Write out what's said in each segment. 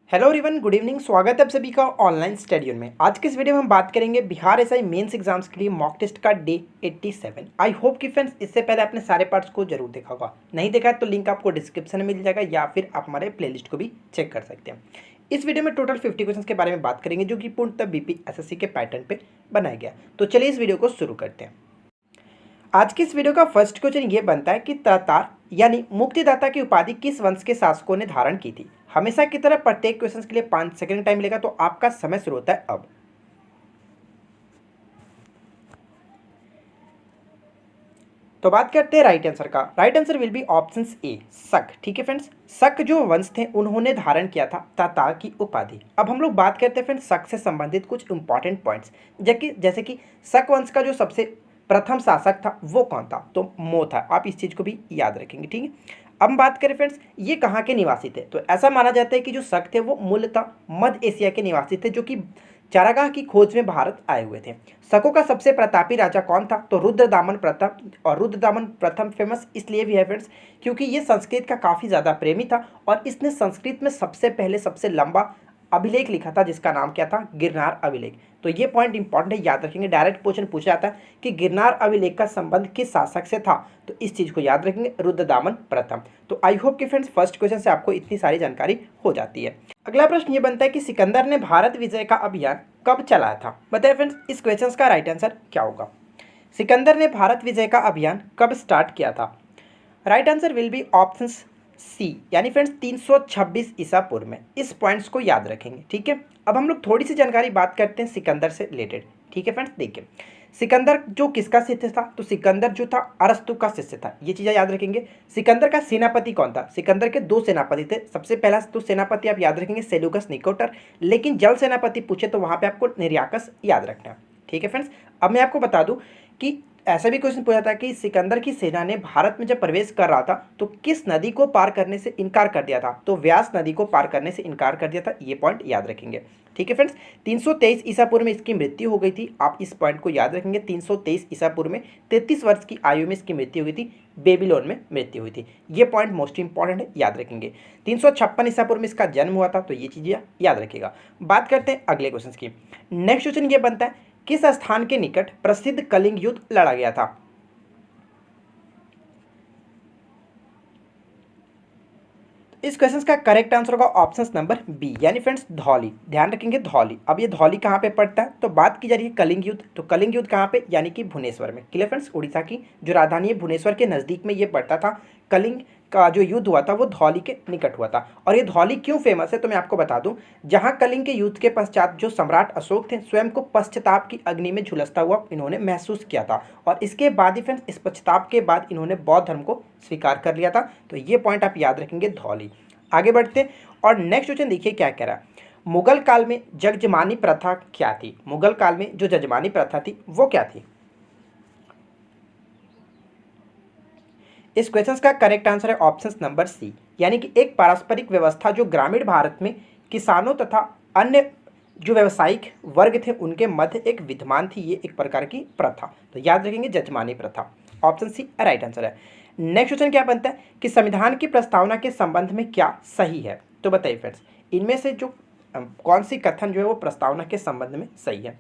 Hello everyone, good evening. स्वागत है आप सभी का ऑनलाइन स्टडी में। आज के इस वीडियो में हम बात करेंगे बिहार एसआई मेंस एग्जाम्स के लिए मॉक टेस्ट का डे 87। आई होप कि फ्रेंड्स इससे पहले आपने सारे पार्ट्स को जरूर देखा होगा। नहीं देखा है तो लिंक आपको डिस्क्रिप्शन में मिल जाएगा या फिर आप हमारे प्लेलिस्ट को भी चेक कर सकते हैं। इस वीडियो में टोटल 50 क्वेश्चन के बारे में बात करेंगे जो कि पूर्णतः बीपीएसएससी के पैटर्न पर बनाया गया। तो चलिए इस वीडियो को शुरू करते हैं। आज की इस वीडियो का फर्स्ट क्वेश्चन ये बनता है कि तातार यानी मुक्तिदाता की उपाधि किस वंश के शासकों ने धारण की थी। हमेशा की तरह प्रत्येक क्वेश्चन के लिए 5 सेकंड टाइम मिलेगा, तो आपका समय शुरू होता है अब। तो बात करते हैं राइट आंसर का। Right answer will be option ए, शक। ठीक है फ्रेंड्स, शक जो वंश थे उन्होंने धारण किया था तातार की उपाधि। अब हम लोग बात करते हैं फ्रेंड्स शक से संबंधित कुछ इंपॉर्टेंट पॉइंट्स, जैसे कि शक वंश का जो सबसे प्रथम शासक था वो कौन था, तो मो था। आप इस चीज़ को भी याद रखेंगे, ठीक है। अब हम बात करें फ्रेंड्स ये कहाँ के निवासी थे, तो ऐसा माना जाता है कि जो शक थे वो मूलतः मध्य एशिया के निवासी थे जो कि चारागाह की खोज में भारत आए हुए थे। शकों का सबसे प्रतापी राजा कौन था, तो रुद्रदामन प्रथम। और रुद्रदामन प्रथम फेमस इसलिए भी है फ्रेंड्स क्योंकि ये संस्कृत का काफ़ी ज़्यादा प्रेमी था और इसने संस्कृत में सबसे पहले सबसे लंबा अभिलेख लिखा था जिसका नाम क्या था, गिरनार अभिलेख। तो ये पॉइंट इंपॉर्टेंट है, याद रखेंगे। डायरेक्ट क्वेश्चन पूछा जाता है कि गिरनार अभिलेख का संबंध किस शासक से था, तो इस चीज़ को याद रखेंगे, रुद्रदामन प्रथम। तो आई होप कि फ्रेंड्स फर्स्ट क्वेश्चन से आपको इतनी सारी जानकारी हो जाती है। अगला प्रश्न ये बनता है कि सिकंदर ने भारत विजय का अभियान कब चलाया था। बताइए फ्रेंड्स इस क्वेश्चन का राइट आंसर क्या होगा। सिकंदर ने भारत विजय का अभियान कब स्टार्ट किया था। Right answer will be option C, यानी फ्रेंड्स 326 ईसा पूर्व में। इस पॉइंट्स को याद रखेंगे, ठीक है। अब हम लोग थोड़ी सी जानकारी बात करते हैं सिकंदर से रिलेटेड, ठीक है फ्रेंड्स। देखिए सिकंदर जो किसका शिष्य था, तो सिकंदर जो था अरस्तु का शिष्य था, ये चीज़ें याद रखेंगे। सिकंदर का सेनापति कौन था, सिकंदर के 2 सेनापति थे। सबसे पहला तो सेनापति आप याद रखेंगे सेल्यूकस निकोटर, लेकिन जल सेनापति पूछे तो वहाँ पे आपको निर्याकस याद रखना है, ठीक है फ्रेंड्स। अब मैं आपको बता दूं कि ऐसा भी क्वेश्चन पूछा था कि सिकंदर की सेना ने भारत में जब प्रवेश कर रहा था तो किस नदी को पार करने से इनकार कर दिया था, तो व्यास नदी को पार करने से इनकार कर दिया था। ये पॉइंट याद रखेंगे, ठीक है फ्रेंड्स। 323 ईसा पूर्व में इसकी मृत्यु हो गई थी, आप इस पॉइंट को याद रखेंगे। 323 ईसा पूर्व में 33 वर्ष की आयु में इसकी मृत्यु हुई थी, बेबीलोन में मृत्यु हुई थी। ये पॉइंट मोस्ट इंपॉर्टेंट है, याद रखेंगे। 356 ईसा पूर्व में इसका जन्म हुआ था, तो ये चीज़ें याद रखिएगा। बात करते हैं अगले क्वेश्चन की। नेक्स्ट क्वेश्चन ये बनता है किस स्थान के निकट प्रसिद्ध कलिंग युद्ध लड़ा गया था। इस क्वेश्चन का करेक्ट आंसर होगा ऑप्शन नंबर बी, यानी फ्रेंड्स धौली। ध्यान रखेंगे धौली। अब ये धौली कहाँ पे पड़ता है, तो बात की जा रही है कलिंग युद्ध, तो कलिंग युद्ध कहाँ पे, यानी कि भुवनेश्वर में। क्लियर फ्रेंड्स, उड़ीसा की जो राजधानी है भुवनेश्वर के नज़दीक में ये पड़ता था। कलिंग का जो युद्ध हुआ था वो धौली के निकट हुआ था। और ये धौली क्यों फेमस है, तो मैं आपको बता दूं, जहां कलिंग के युद्ध के पश्चात जो सम्राट अशोक थे स्वयं को पश्चाताप की अग्नि में झुलसता हुआ इन्होंने महसूस किया था, और इसके बाद ही फ्रेंड्स इस पश्चाताप के बाद इन्होंने बौद्ध धर्म को स्वीकार कर लिया था। तो ये पॉइंट आप याद रखेंगे धौली। आगे बढ़ते हैं और नेक्स्ट क्वेश्चन देखिए क्या कह रहा है। मुगल काल में जजमानी प्रथा क्या थी। मुगल काल में जो जजमानी प्रथा थी वो क्या थी। इस क्वेश्चन का करेक्ट आंसर है ऑप्शन नंबर सी, यानी कि एक पारस्परिक व्यवस्था जो ग्रामीण भारत में किसानों तथा अन्य जो व्यावसायिक वर्ग थे उनके मध्य एक विद्यमान थी, ये एक प्रकार की प्रथा। तो याद रखेंगे जजमानी प्रथा। ऑप्शन सी राइट आंसर है। नेक्स्ट क्वेश्चन क्या बनता है कि संविधान की प्रस्तावना के संबंध में क्या सही है। तो बताइए फ्रेंड्स इनमें से जो कौन सी कथन जो है वो प्रस्तावना के संबंध में सही है।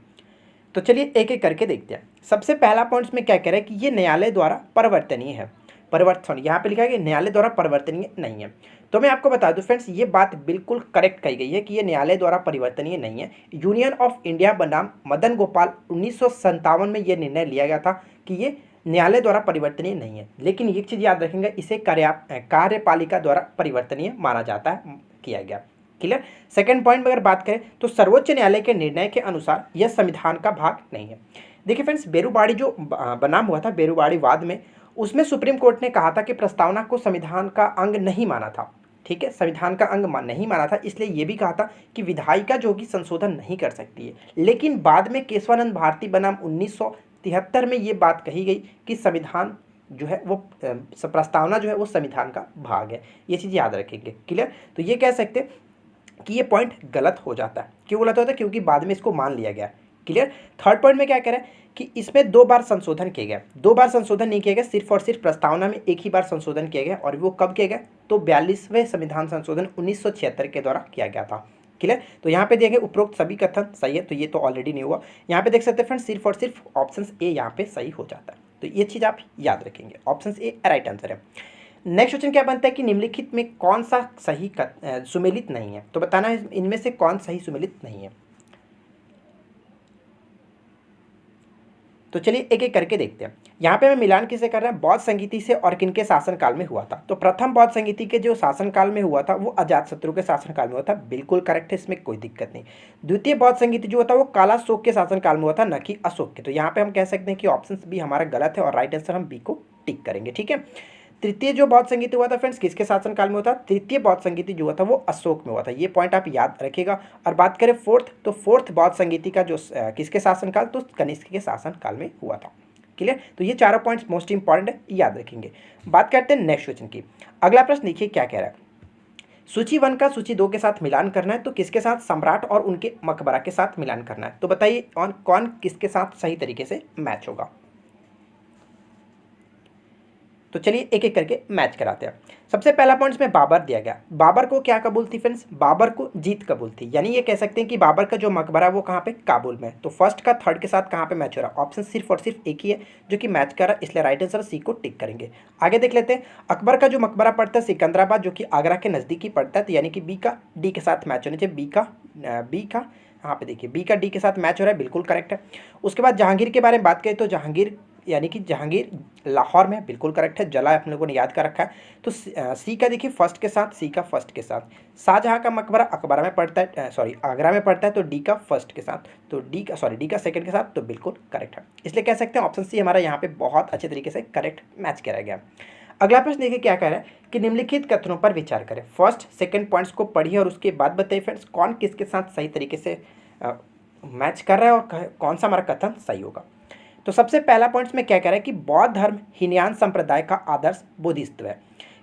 तो चलिए एक एक करके देखते हैं। सबसे पहला पॉइंट में क्या कह रहा है कि ये न्यायालय द्वारा परिवर्तनीय है। परिवर्तन यहाँ पे लिखा है कि न्यायालय द्वारा परिवर्तनीय नहीं है। तो मैं आपको बता दूं फ्रेंड्स ये बात बिल्कुल करेक्ट कही गई है कि ये न्यायालय द्वारा परिवर्तनीय नहीं है। यूनियन ऑफ इंडिया बनाम मदन गोपाल 1957 में ये निर्णय लिया गया था कि ये न्यायालय द्वारा परिवर्तनीय नहीं है। लेकिन एक चीज़ याद रखेंगे, इसे कार्यपालिका द्वारा परिवर्तनीय माना जाता है, किया गया। क्लियर। सेकंड पॉइंट में अगर बात करें तो सर्वोच्च न्यायालय के निर्णय के अनुसार यह संविधान का भाग नहीं है। देखिए फ्रेंड्स बेरुबाड़ी जो बनाम हुआ था बेरुबाड़ी वाद में, उसमें सुप्रीम कोर्ट ने कहा था कि प्रस्तावना को संविधान का अंग नहीं माना था। ठीक है, संविधान का अंग नहीं माना था, इसलिए ये भी कहा था कि विधायिका जो कि संशोधन नहीं कर सकती है। लेकिन बाद में केशवानंद भारती बनाम 1973 में ये बात कही गई कि संविधान जो है वो प्रस्तावना जो है वो संविधान का भाग है। ये चीज़ याद रखेंगे। क्लियर। तो ये कह सकते कि ये पॉइंट गलत हो जाता है। क्यों गलत होता है, क्योंकि बाद में इसको मान लिया गया। क्लियर। थर्ड पॉइंट में क्या कह रहा है कि इसमें 2 बार संशोधन किए गए, 2 बार संशोधन नहीं किया गया, सिर्फ और सिर्फ प्रस्तावना में एक ही बार संशोधन किया गया, और वो कब किया गया, तो 42वें संविधान संशोधन 1976 के द्वारा किया गया था। क्लियर। तो यहाँ पे देखें उपरोक्त सभी कथन सही है, तो ये तो ऑलरेडी नहीं हुआ। यहाँ पे देख सकते हैं फ्रेंड्स, सिर्फ और सिर्फ ऑप्शन ए यहाँ पे सही हो जाता है, तो ये चीज़ आप याद रखेंगे, ऑप्शन ए राइट आंसर है। नेक्स्ट क्वेश्चन क्या बनता है कि निम्नलिखित में कौन सा सही सुमेलित नहीं है, तो बताना है इनमें से कौन सही सुमेलित नहीं है। तो चलिए एक एक करके देखते हैं। यहाँ पे हमें मिलान किसे कर रहे हैं, बौद्ध संगीति से और किनके शासनकाल में हुआ था। तो प्रथम बौद्ध संगीति के जो शासनकाल में हुआ था वो अजातशत्रु के शासनकाल में हुआ था, बिल्कुल करेक्ट है, इसमें कोई दिक्कत नहीं। द्वितीय बौद्ध संगीति जो होता है वो कालाशोक के शासनकाल में हुआ था, न कि अशोक के। तो यहाँ पे हम कह सकते हैं कि ऑप्शन बी हमारा गलत है और राइट आंसर हम बी को टिक करेंगे, ठीक है। तृतीय जो बौद्ध संगीत हुआ था फ्रेंड्स किसके शासनकाल में हुआ था, तृतीय बौद्ध संगीति जो हुआ था वो अशोक में हुआ था, ये पॉइंट आप याद रखिएगा। और बात करें फोर्थ, तो फोर्थ बौद्ध संगीति का जो किसके शासनकाल, तो कनिष्क के शासनकाल में हुआ था। क्लियर। तो ये चारों पॉइंट्स मोस्ट इंपॉर्टेंट है, याद रखेंगे। बात करते हैं नेक्स्ट क्वेश्चन की। अगला प्रश्न देखिए क्या कह रहा है, सूची 1 का सूची 2 के साथ मिलान करना है, तो किसके साथ, सम्राट और उनके मकबरा के साथ मिलान करना है। तो बताइए कौन किसके साथ सही तरीके से मैच होगा। तो चलिए एक एक करके मैच कराते हैं। सबसे पहला पॉइंट इसमें बाबर दिया गया, बाबर को क्या कबूल थी फ्रेंड्स, बाबर को जीत कबूल थी, यानी ये कह सकते हैं कि बाबर का जो मकबरा वो कहाँ पे, काबुल में। तो फर्स्ट का थर्ड के साथ कहाँ पे मैच हो रहा है, ऑप्शन सिर्फ और सिर्फ एक ही है जो कि मैच कर रहा है, इसलिए राइट आंसर सी को टिक करेंगे। आगे देख लेते हैं, अकबर का जो मकबरा पड़ता है सिकंदराबाद, जो कि आगरा के नज़दीकी पड़ता है, तो यानी कि बी का डी के साथ मैच होना चाहिए, बी का यहाँ पे देखिए बी का डी के साथ मैच हो रहा है, बिल्कुल करेक्ट है। उसके बाद जहांगीर के बारे में बात करें तो जहांगीर यानी कि जहांगीर लाहौर में, बिल्कुल करेक्ट है, जला अपने लोगों ने याद कर रखा है। तो सी का देखिए फर्स्ट के साथ, सी का फर्स्ट के साथ। शाहजहाँ का मकबरा अकबरा में पड़ता है, आगरा में पड़ता है, तो डी का फर्स्ट के साथ, तो डी का सेकंड के साथ, तो बिल्कुल करेक्ट है। इसलिए कह सकते हैं ऑप्शन सी हमारा यहाँ पे बहुत अच्छे तरीके से करेक्ट मैच किया गया। अगला प्रश्न देखिए क्या कह रहा है कि निम्नलिखित कथनों पर विचार करें। फर्स्ट सेकंड पॉइंट्स को पढ़िए और उसके बाद बताइए फ्रेंड्स कौन किसके साथ सही तरीके से मैच कर रहा है और कौन सा हमारा कथन सही होगा। तो सबसे पहला पॉइंट में क्या कह रहा है कि बौद्ध धर्म हीनयान संप्रदाय का आदर्श बोधिसत्व है।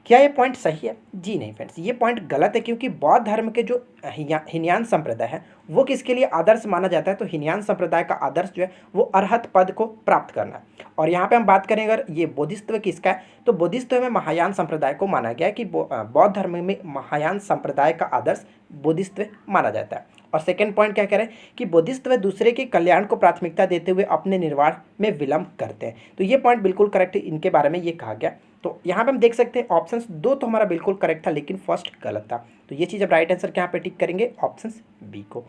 क्या ये पॉइंट सही है, जी नहीं फ्रेंड्स, ये पॉइंट गलत है, क्योंकि बौद्ध धर्म के जो हीनयान संप्रदाय है वो किसके लिए आदर्श माना जाता है, तो हीनयान संप्रदाय का आदर्श जो है वो अरहत पद को प्राप्त करना है। और यहाँ पे हम बात करें अगर ये बोधिसत्व किसका है, तो बोधिसत्व में महायान संप्रदाय को माना गया है कि बौद्ध धर्म में महायान संप्रदाय का आदर्श बोधिसत्व माना जाता है। और सेकंड पॉइंट क्या कह रहे हैं कि बोधिसत्व दूसरे के कल्याण को प्राथमिकता देते हुए अपने निर्वाण में विलंब करते हैं। तो ये पॉइंट बिल्कुल करेक्ट है, इनके बारे में ये कहा गया। तो यहाँ पे हम देख सकते हैं ऑप्शन 2 तो हमारा बिल्कुल करेक्ट था, लेकिन फर्स्ट गलत था। तो ये चीज़ अब राइट आंसर यहाँ पे टिक करेंगे ऑप्शन बी को।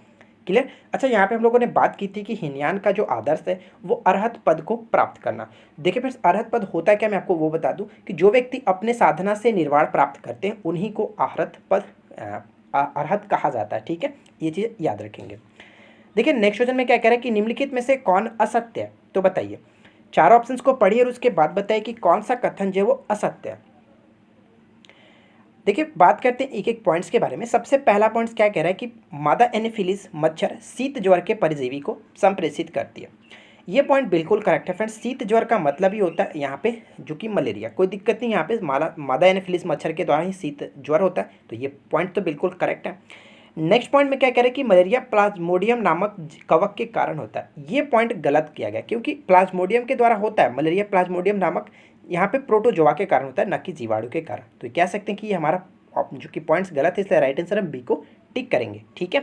क्लियर। अच्छा, यहाँ पे हम लोगों ने बात की थी कि हीनयान का जो आदर्श है वो अरहत पद को प्राप्त करना। देखिए फिर अरहत पद होता है क्या, मैं आपको वो बता दूं कि जो व्यक्ति अपने साधना से निर्वाण प्राप्त करते हैं उन्हीं को अरहत कहा जाता है। ठीक है, ये चीज़ याद रखेंगे। देखिए नेक्स्ट क्वेश्चन में क्या कह रहा है कि निम्नलिखित में से कौन असत्य है। तो बताइए, चार ऑप्शंस को पढ़िए और उसके बाद बताइए कि कौन सा कथन जो है वो असत्य है। देखिए बात करते हैं एक एक पॉइंट्स के बारे में। सबसे पहला पॉइंट्स क्या कह रहा है कि मादा एनोफिलीज मच्छर शीत ज्वर के परजीवी को संप्रेषित करती है। ये पॉइंट बिल्कुल करेक्ट है फ्रेंड्स। शीत ज्वर का मतलब ही होता है यहाँ पे जो कि मलेरिया, कोई दिक्कत नहीं, यहाँ पे मादा एनोफिलीज मच्छर के द्वारा ही शीत ज्वर होता है, तो ये पॉइंट तो बिल्कुल करेक्ट है। नेक्स्ट पॉइंट में क्या कह रहे हैं कि मलेरिया प्लाज्मोडियम नामक कवक के कारण होता है। ये पॉइंट गलत किया गया, क्योंकि प्लाज्मोडियम के द्वारा होता है मलेरिया, प्लाज्मोडियम नामक यहाँ पे प्रोटोजोआ के कारण होता है, न कि जीवाणु के कारण। तो कह सकते हैं कि ये हमारा जो कि पॉइंट्स गलत है, इसलिए राइट आंसर हम बी को टिक करेंगे। ठीक है।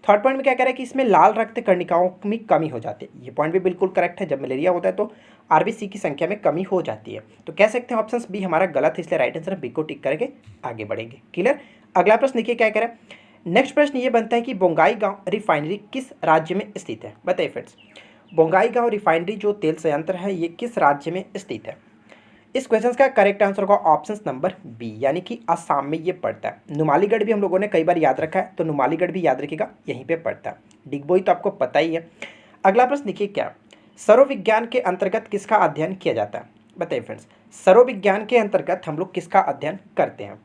थर्ड पॉइंट में क्या कह रहा है कि इसमें लाल रक्त कर्णिकाओं में कमी हो जाती है। ये पॉइंट भी बिल्कुल करेक्ट है, जब मलेरिया होता है तो आरबीसी की संख्या में कमी हो जाती है। तो कह सकते हैं ऑप्शन बी हमारा गलत है, इसलिए राइट आंसर बी को टिक करके आगे बढ़ेंगे। क्लियर। अगला प्रश्न देखिए क्या कह रहा है। नेक्स्ट प्रश्न ये बनता है कि बोंगाईगांव रिफाइनरी किस राज्य में स्थित है। बताइए फ्रेंड्स, बोंगाईगांव रिफाइनरी जो तेल संयंत्र है ये किस राज्य में स्थित है। इस क्वेश्चन का करेक्ट आंसर होगा ऑप्शन नंबर बी, यानी कि असम में ये पड़ता है। नुमालीगढ़ भी हम लोगों ने कई बार याद रखा है, तो नुमालीगढ़ भी याद रखिएगा, यहीं पे पड़ता है। डिगबोई तो आपको पता ही है। अगला प्रश्न देखिए क्या, सरोविज्ञान के अंतर्गत किसका अध्ययन किया जाता है। बताइए फ्रेंड्स, सरोविज्ञान के अंतर्गत हम लोग किसका अध्ययन करते हैं।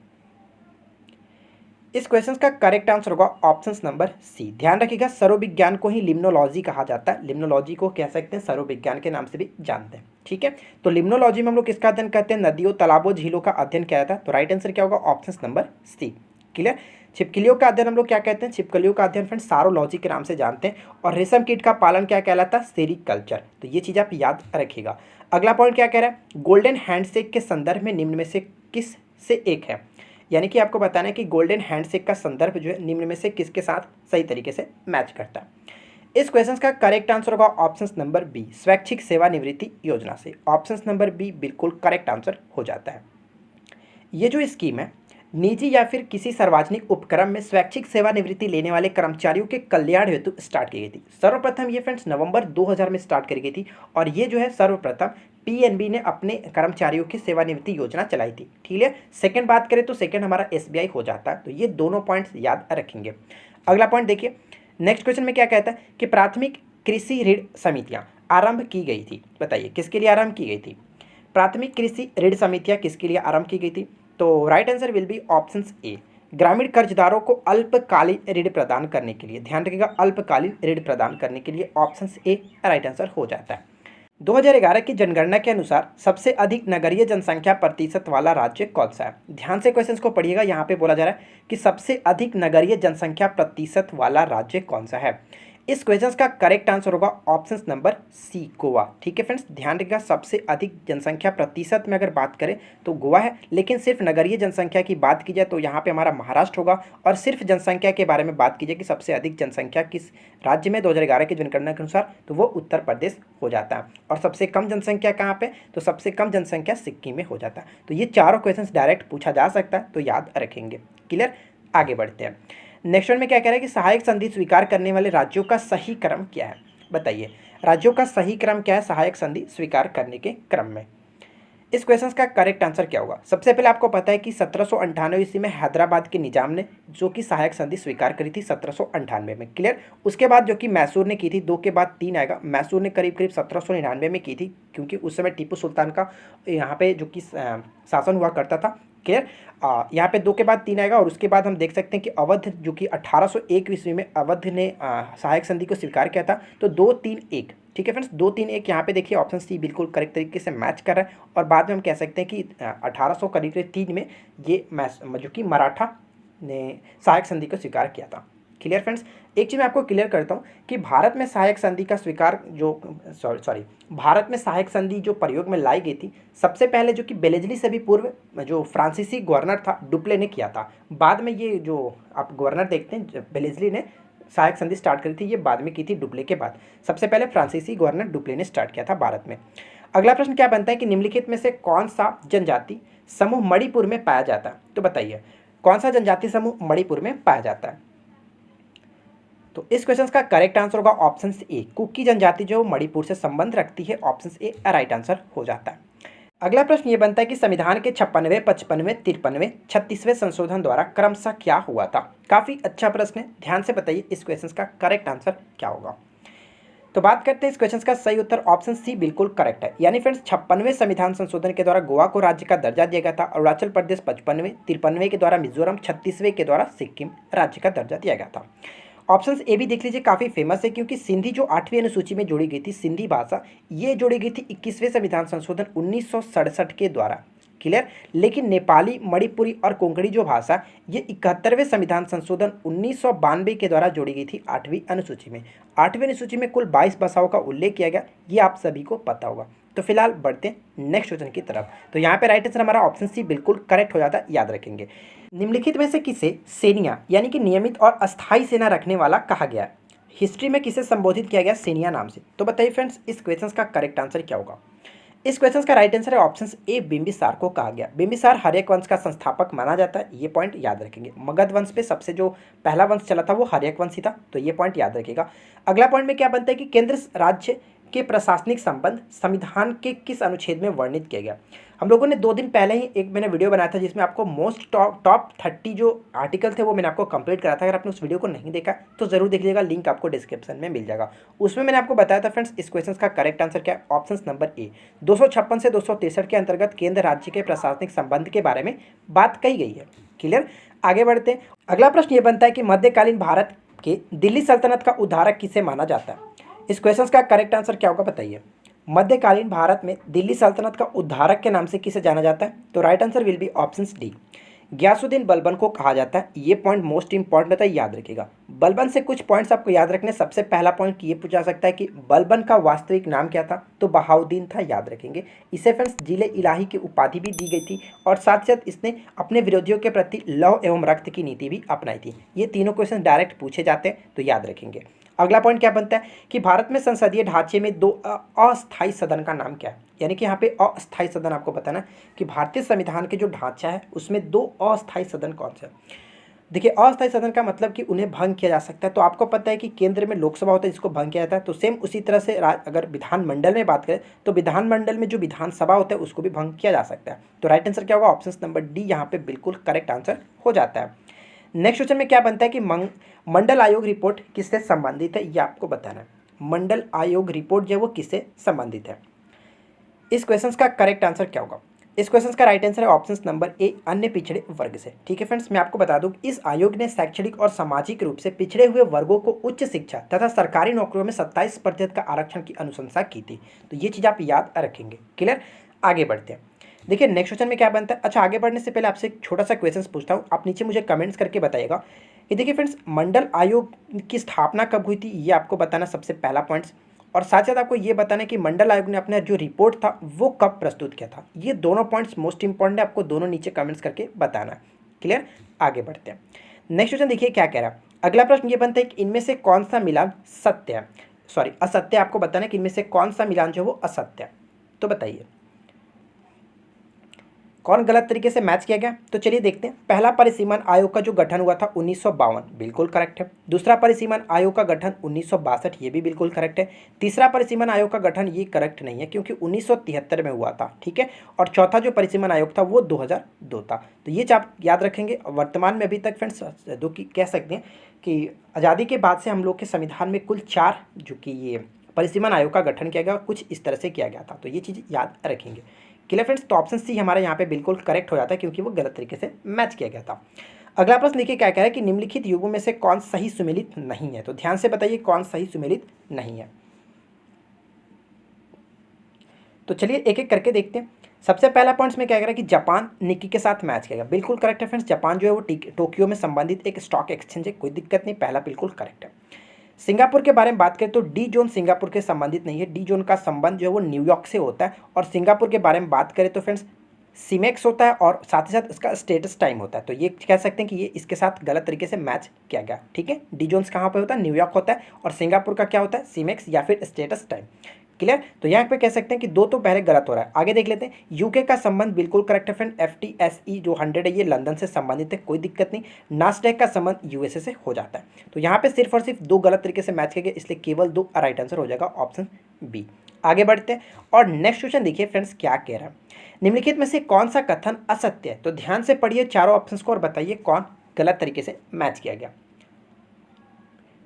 इस क्वेश्चन का करेक्ट आंसर होगा ऑप्शन नंबर सी। ध्यान रखिएगा, सरोविज्ञान को ही लिम्नोलॉजी कहा जाता है। लिम्नोलॉजी को कह सकते हैं सरोविज्ञान के नाम से भी जानते हैं। ठीक है, तो लिम्नोलॉजी में हम लोग किसका अध्ययन करते हैं, नदियों, तालाबों, झीलों का अध्ययन किया जाता है। तो राइट आंसर क्या होगा ऑप्शन नंबर सी। क्लियर। छिपकलियों का अध्ययन हम लोग क्या कहते हैं? छिपकलियों का अध्ययन फ्रेंड्स सारोलॉजी के नाम से जानते हैं। और रेशम कीट का पालन क्या कहलाता है? सेरीकल्चर। तो ये चीज़ आप याद रखिएगा। अगला पॉइंट क्या कह रहा है? गोल्डन हैंडशेक के संदर्भ में निम्न में से किस से एक है? यानी कि आपको बताना है कि गोल्डन हैंडशेक का संदर्भ जो है निम्न में से किसके साथ सही तरीके से मैच करता है। इस क्वेश्चन का करेक्ट आंसर होगा ऑप्शन नंबर बी, स्वैच्छिक सेवानिवृत्ति योजना से। ऑप्शन नंबर बी बिल्कुल करेक्ट आंसर हो जाता है। ये जो स्कीम है निजी या फिर किसी सार्वजनिक उपक्रम में स्वैच्छिक सेवानिवृत्ति लेने वाले कर्मचारियों के कल्याण हेतु स्टार्ट की गई थी। सर्वप्रथम ये फ्रेंड्स नवंबर 2000 में स्टार्ट करी गई थी और ये जो है सर्वप्रथम पीएनबी ने अपने कर्मचारियों की सेवानिवृत्ति योजना चलाई थी। ठीक है, सेकंड बात करें तो सेकंड हमारा एसबीआई हो जाता है। तो ये दोनों पॉइंट्स याद रखेंगे। अगला पॉइंट देखिए, नेक्स्ट क्वेश्चन में क्या कहता है कि प्राथमिक कृषि ऋण समितियां आरंभ की गई थी। बताइए किसके लिए आरंभ की गई थी? प्राथमिक कृषि ऋण समितियां किसके लिए आरंभ की गई थी? तो right answer will be option ए, ग्रामीण कर्जदारों को अल्पकालीन ऋण प्रदान करने के लिए। ध्यान रखिएगा, अल्पकालीन ऋण प्रदान करने के लिए ऑप्शन ए राइट आंसर हो जाता है। 2011 की जनगणना के अनुसार सबसे अधिक नगरीय जनसंख्या प्रतिशत वाला राज्य कौन सा है? ध्यान से क्वेश्चंस को पढ़िएगा। यहाँ पे बोला जा रहा है कि सबसे अधिक नगरीय जनसंख्या प्रतिशत वाला राज्य कौन सा है। इस क्वेश्चन का करेक्ट आंसर होगा ऑप्शन नंबर सी, गोवा। ठीक है फ्रेंड्स, ध्यान रखिएगा सबसे अधिक जनसंख्या प्रतिशत में अगर बात करें तो गोवा है, लेकिन सिर्फ नगरीय जनसंख्या की बात की जाए तो यहाँ पे हमारा महाराष्ट्र होगा। और सिर्फ जनसंख्या के बारे में बात की जाए कि सबसे अधिक जनसंख्या किस राज्य में 2011 की जनगणना के अनुसार, तो वो उत्तर प्रदेश हो जाता है। और सबसे कम जनसंख्या कहाँ पे? तो सबसे कम जनसंख्या सिक्किम में हो जाता है। तो ये चारों क्वेश्चन डायरेक्ट पूछा जा सकता है, तो याद रखेंगे। क्लियर, आगे बढ़ते हैं। नेक्स्ट वन में क्या कह रहा है कि सहायक संधि स्वीकार करने वाले राज्यों का सही क्रम क्या है? बताइए राज्यों का सही क्रम क्या है सहायक संधि स्वीकार करने के क्रम में? इस क्वेश्चन का करेक्ट आंसर क्या होगा? सबसे पहले आपको पता है कि 1798 ईस्वी में हैदराबाद के निजाम ने जो कि सहायक संधि स्वीकार करी थी 1798 में। क्लियर, उसके बाद जो कि मैसूर ने की थी, 2 के बाद 3 आएगा। मैसूर ने करीब करीब 1799 में की थी, क्योंकि उस समय टीपू सुल्तान का यहाँ पे जो कि शासन हुआ करता था। क्लियर, यहाँ पे 2 के बाद 3 आएगा। और उसके बाद हम देख सकते हैं कि अवध जो कि 1801 ईस्वी में अवध ने सहायक संधि को स्वीकार किया था। तो 2-3-1, ठीक है फ्रेंड्स, 2-3-1 यहाँ पे देखिए ऑप्शन सी बिल्कुल करेक्ट तरीके से मैच कर रहा है। और बाद में हम कह सकते हैं कि 1803 में ये जो कि मराठा ने सहायक संधि को स्वीकार किया था। क्लियर फ्रेंड्स, एक चीज़ मैं आपको क्लियर करता हूँ कि भारत में सहायक संधि का स्वीकार जो भारत में सहायक संधि जो प्रयोग में लाई गई थी, सबसे पहले जो कि बेलेजली से भी पूर्व जो फ्रांसीसी गवर्नर था डुप्ले ने किया था। बाद में ये जो आप गवर्नर देखते हैं बेलेजली ने सहायक संधि स्टार्ट करी थी, ये बाद में की थी डुप्ले के बाद। सबसे पहले फ्रांसीसी गवर्नर डुप्ले ने स्टार्ट किया था भारत में। अगला प्रश्न क्या बनता है कि निम्नलिखित में से कौन सा जनजाति समूह मणिपुर में पाया जाता है? तो बताइए कौन सा जनजाति समूह मणिपुर में पाया जाता है? तो इस क्वेश्चन का करेक्ट आंसर होगा ऑप्शन ए, कुकी जनजाति जो मणिपुर से संबंध रखती है। ऑप्शन ए राइट आंसर हो जाता है। अगला प्रश्न ये बनता है कि संविधान के 56वें, 55वें, 53वें, 36वें संशोधन द्वारा क्रमशः क्या हुआ था? काफ़ी अच्छा प्रश्न है, ध्यान से बताइए इस क्वेश्चन का करेक्ट आंसर क्या होगा। तो बात करते हैं इस क्वेश्चन का सही उत्तर ऑप्शन सी बिल्कुल करेक्ट है। यानी फ्रेंड्स 56वें संविधान संशोधन के द्वारा गोवा को राज्य का दर्जा दिया गया था। अरुणाचल प्रदेश 55वें, 53वें के द्वारा मिजोरम, 36वें के द्वारा सिक्किम राज्य का दर्जा दिया गया था। ऑप्शन ए भी देख लीजिए, काफ़ी फेमस है क्योंकि सिंधी जो 8वीं अनुसूची में जोड़ी गई थी, सिंधी भाषा, ये जोड़ी गई थी 21वें संविधान संशोधन 1967 के द्वारा। क्लियर, लेकिन नेपाली, मणिपुरी और कोंकणी जो भाषा, ये 71वें संविधान संशोधन 1992 के द्वारा जोड़ी गई थी 8वीं अनुसूची में। 8वीं अनुसूची में कुल 22 भाषाओं का उल्लेख किया गया, ये आप सभी को पता होगा। तो फिलहाल बढ़ते हैं नेक्स्ट क्वेश्चन की तरफ। तो यहाँ पे राइट आंसर हमारा ऑप्शन सी बिल्कुल करेक्ट हो जाता है, याद रखेंगे। निम्नलिखित में से किसे सेनिया यानी कि नियमित और अस्थायी सेना रखने वाला कहा गया है? हिस्ट्री में किसे संबोधित किया गया सेनिया नाम से? तो बताइए फ्रेंड्स इस क्वेश्चन का करेक्ट आंसर क्या होगा? इस क्वेश्चन का राइट आंसर है ऑप्शन ए, बिंबिसार को कहा गया। बिंबिसार हर्यक वंश का संस्थापक माना जाता है, ये पॉइंट याद रखेंगे। मगध वंश पे सबसे जो पहला वंश चला था वो हर्यक वंश ही था, तो ये पॉइंट याद रखिएगा। अगला पॉइंट में क्या बनता है कि केंद्र राज्य के प्रशासनिक संबंध संविधान के किस अनुच्छेद में वर्णित किया गया? हम लोगों ने 2 दिन पहले ही एक मैंने वीडियो बनाया था जिसमें आपको मोस्ट टॉप 30 जो आर्टिकल थे वो मैंने आपको कंप्लीट करा था। अगर आपने उस वीडियो को नहीं देखा तो जरूर देख लीजिएगा, लिंक आपको डिस्क्रिप्शन में मिल जाएगा। उसमें मैंने आपको बताया था फ्रेंड्स इस क्वेश्चन का करेक्ट आंसर क्या है? ऑप्शन नंबर ए, 256 से 263 के अंतर्गत केंद्र राज्य के प्रशासनिक संबंध के बारे में बात कही गई है। क्लियर, आगे बढ़ते हैं। अगला प्रश्न ये बनता है कि मध्यकालीन भारत के दिल्ली सल्तनत का उद्धारक किसे माना जाता है? इस क्वेश्चन का करेक्ट आंसर क्या होगा बताइए? मध्यकालीन भारत में दिल्ली सल्तनत का उद्धारक के नाम से किसे जाना जाता है? तो right answer will be option D, Ghiyasuddin Balban को कहा जाता है, ये पॉइंट मोस्ट इंपॉर्टेंट होता है, याद रखिएगा। बलबन से कुछ पॉइंट्स आपको याद रखने। सबसे पहला पॉइंट ये पूछा सकता है कि बलबन का वास्तविक नाम क्या था, तो बहाउद्दीन था, याद रखेंगे। इसे फ्रेंड्स जिले इलाही की उपाधि भी दी गई थी और साथ साथ इसने अपने विरोधियों के प्रति लौह एवं रक्त की नीति भी अपनाई थी। ये तीनों क्वेश्चन डायरेक्ट पूछे जाते हैं, तो याद रखेंगे। अगला पॉइंट क्या बनता है कि भारत में संसदीय ढांचे में दो अस्थायी सदन का नाम क्या है, यानी कि यहाँ पे अस्थायी सदन आपको बताना कि भारतीय संविधान के जो ढांचा है उसमें दो अस्थायी सदन कौन से हैं। देखिए, अस्थायी सदन का मतलब कि उन्हें भंग किया जा सकता है। तो आपको पता है कि केंद्र में लोकसभा होता है जिसको भंग किया जाता है, तो सेम उसी तरह से अगर विधानमंडल में बात करें तो विधानमंडल में जो विधानसभा होता है उसको भी भंग किया जा सकता है। तो राइट आंसर क्या होगा, ऑप्शन नंबर डी यहाँ पे बिल्कुल करेक्ट आंसर हो जाता है। नेक्स्ट क्वेश्चन में क्या बनता है कि मंडल आयोग रिपोर्ट किससे संबंधित है, ये आपको बताना है। मंडल आयोग रिपोर्ट जो है वो किससे संबंधित है। इस क्वेश्चन का करेक्ट आंसर क्या होगा, इस क्वेश्चन का राइट आंसर है ऑप्शन नंबर ए, अन्य पिछड़े वर्ग से। ठीक है फ्रेंड्स, मैं आपको बता दूं इस आयोग ने शैक्षणिक और सामाजिक रूप से पिछड़े हुए वर्गों को उच्च शिक्षा तथा सरकारी नौकरियों में 27% का आरक्षण की अनुशंसा की थी। तो ये चीज़ आप याद रखेंगे। क्लियर, आगे बढ़ते हैं। देखिए नेक्स्ट क्वेश्चन में क्या बनता है। अच्छा, आगे बढ़ने से पहले आपसे एक छोटा सा क्वेश्चन पूछता हूँ, आप नीचे मुझे कमेंट्स करके बताइएगा कि देखिए फ्रेंड्स मंडल आयोग की स्थापना कब हुई थी, ये आपको बताना सबसे पहला पॉइंट्स। और साथ साथ आपको ये बताना है कि मंडल आयोग ने अपना जो रिपोर्ट था वो कब प्रस्तुत किया था। ये दोनों पॉइंट्स मोस्ट इंपॉर्टेंट है, आपको दोनों नीचे कमेंट्स करके बताना है। क्लियर, आगे बढ़ते हैं। नेक्स्ट क्वेश्चन देखिए क्या कह रहा है। अगला प्रश्न ये बनता है कि इनमें से कौन सा मिलान सत्य है, सॉरी असत्य है। आपको बताना है कि इनमें से कौन सा मिलान जो है वो असत्य है। तो बताइए कौन गलत तरीके से मैच किया गया। तो चलिए देखते हैं। पहला परिसीमन आयोग का जो गठन हुआ था 1952, बिल्कुल करेक्ट है। दूसरा परिसीमन आयोग का गठन 1962, ये भी बिल्कुल करेक्ट है। तीसरा परिसीमन आयोग का गठन ये करेक्ट नहीं है क्योंकि 1973 में हुआ था। ठीक है, और चौथा जो परिसीमन आयोग था वो 2002 था। तो ये आप याद रखेंगे। वर्तमान में अभी तक फ्रेंड्स जो कि कह सकते हैं कि आज़ादी के बाद से हम लोग के संविधान में कुल 4 जो कि ये परिसीमन आयोग का गठन किया गया, कुछ इस तरह से किया गया था। तो ये चीज़ याद रखेंगे। क्लियर फ्रेंड्स, तो ऑप्शन सी हमारे यहाँ पे बिल्कुल करेक्ट हो जाता है क्योंकि वो गलत तरीके से मैच किया गया था। अगला प्रश्न देखिए क्या कह रहा है कि निम्नलिखित युगों में से कौन सही सुमेलित नहीं है। तो ध्यान से बताइए कौन सही सुमेलित नहीं है। तो चलिए एक एक करके देखते हैं। सबसे पहला पॉइंट्स में क्या कह रहा है कि जापान निक्की के साथ मैच किया गया, बिल्कुल करेक्ट है फ्रेंड्स। जापान जो है वो टोक्यो में संबंधित एक स्टॉक एक्सचेंज है, कोई दिक्कत नहीं, पहला बिल्कुल करेक्ट है। सिंगापुर के बारे में बात करें तो डी जोन सिंगापुर के संबंधित नहीं है, डी जोन का संबंध जो है वो न्यूयॉर्क से होता है। और सिंगापुर के बारे में बात करें तो फ्रेंड्स सीमेक्स होता है और साथ ही साथ इसका स्टेटस टाइम होता है। तो ये कह सकते हैं कि ये इसके साथ गलत तरीके से मैच किया गया। ठीक है, डी जोन्स कहाँ पे होता है, न्यूयॉर्क होता है, और सिंगापुर का क्या होता है, सीमेक्स या फिर स्टेटस टाइम। क्लियर, तो यहाँ पे कह सकते हैं कि दो तो पहले गलत हो रहा है। आगे देख लेते हैं। यूके का संबंध बिल्कुल करेक्ट है फ्रेंड। FTSE जो 100 है ये लंदन से संबंधित है, कोई दिक्कत नहीं। नास्डैक का संबंध USA से हो जाता है। तो यहाँ पे सिर्फ और सिर्फ दो गलत तरीके से मैच किया गया, इसलिए केवल दो राइट आंसर हो जाएगा, ऑप्शन बी। आगे बढ़ते हैं और नेक्स्ट क्वेश्चन देखिए फ्रेंड्स क्या कह रहा है। निम्नलिखित में से कौन सा कथन असत्य है। तो ध्यान से पढ़िए चारों ऑप्शंस को और बताइए कौन गलत तरीके से मैच किया गया।